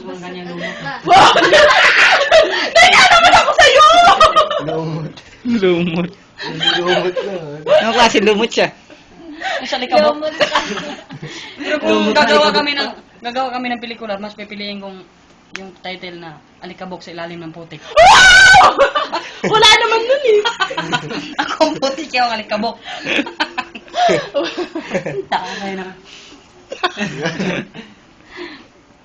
Ang kanyang lumot. Wow! Naya naman ako sa'yo! Lumot. Lumot. Lumot na. Anong klase lumot siya? Sa likabok. Lumot ka. Pero kung gagawa kami ng pelikula, mas pipiliin kong yung title na Alikabok sa ilalim ng putik. Wow! Wala naman nun eh. Ako ang putik, yung alikabok. Takay na.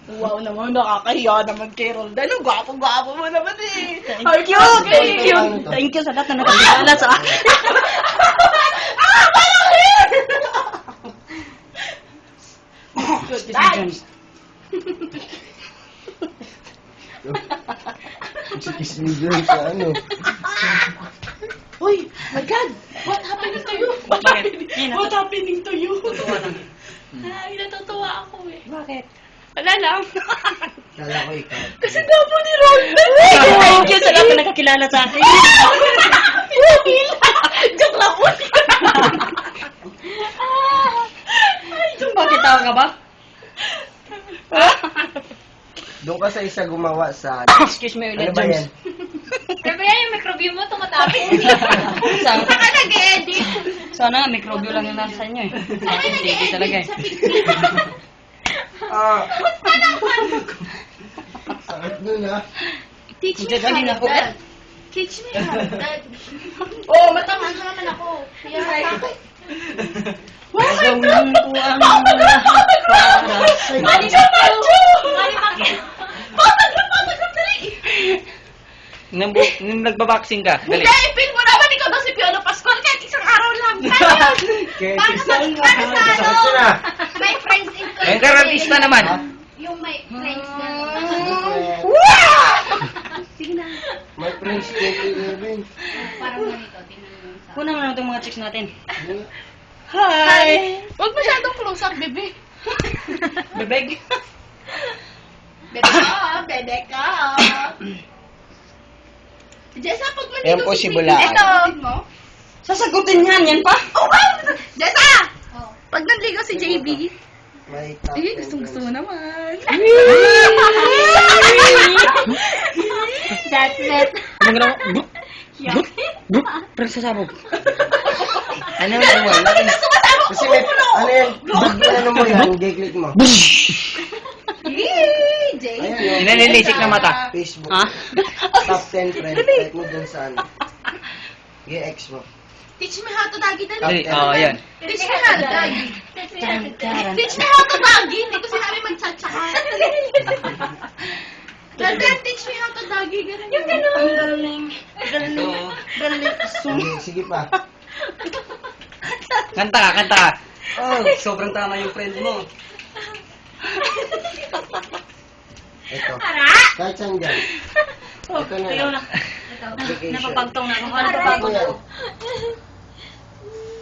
Wow naman, nakakahiya naman kay Roldan. Ang gwapo-gwapo mo naman eh. Thank you! Thank you! Thank you sa lahat na nakakilala sa akin. Ah! Parang here! Good night! Kiss me dyan sa ano. Uy, my God! What happening to you? What happening, what happening to you? Ay, natutuwa ako eh. Bakit? Wala lang. Kala ko ikaw. Kasi dapo ni Roldan. Thank you sa lahat na nakakilala sa akin. Pinapila! Joke lang po. Bakit tawa ka ba? Doon ka sa isa gumawa sa... Excuse me, Ano ba yan? Pero yan yung microbio mo, tumatapos. Sana, Saka nag-edit. sana microbio lang yung nasa inyo eh. Hindi talaga eh. Ah! Sakit nun ah. Teach me Hindi, how kanina po. that. Teach me how that. Oh, matama. Ano naman ako? Kaya sa akin. Gagawin ko ang lahat para sa'yo. Mali ka, Macho! Mali bakit? Patag na, dali! Nung nagbaboxing ka, dali. Hindi, ipin mo naman ikaw daw si Piolo Pascual kahit isang araw lang. Kaya Paano sa sakit ano? yun ah. My friends in Ang karantista naman. Yung my friends na. Sige na. My friends 2011. Parang ganito. Tingnan mo sa... Kuna mo naman itong mga chicks natin. Hi! Huwag masyadong close up, bebe. Bebeg. Bebe ka, bebe ka. Jessa, pag Yan nandito po si si Bulaan. Ito. Mo? Sasagutin yan pa? Oh, wow! Jessa! Oh. Pag nanligaw si JB, May top eh, 10 gustong-gusto mo naman. That's it. Anong ginawa? Bup! Bup! Bup! Parang sasabog. Ano yung mo? Kasi may, ano yan? Ano mo yan? Gay-click mo. Yee! JB. Ayan yung Nililisik na mata. Facebook. Ha? Top 10 friend. Type mo dun sa ano. Gay-X mo. Teach me how to doggy, dali. Dali. Oo, yan. Teach me how to doggy. Taran. Teach me how to doggy. Hindi ko sinabi mag-cha-cha. Ganun, teach me how to doggy. Ganun. Yung ganun. Ang galing. Galing. Galing. Sige, sige pa. Kanta ka, kanta ka. Oh, sobrang tama yung friend mo. Ito. Kahit saan dyan. Ito na Ikaw lang. na. Application. Napapagtong na ako. Ano Napapagtong na yan? ako.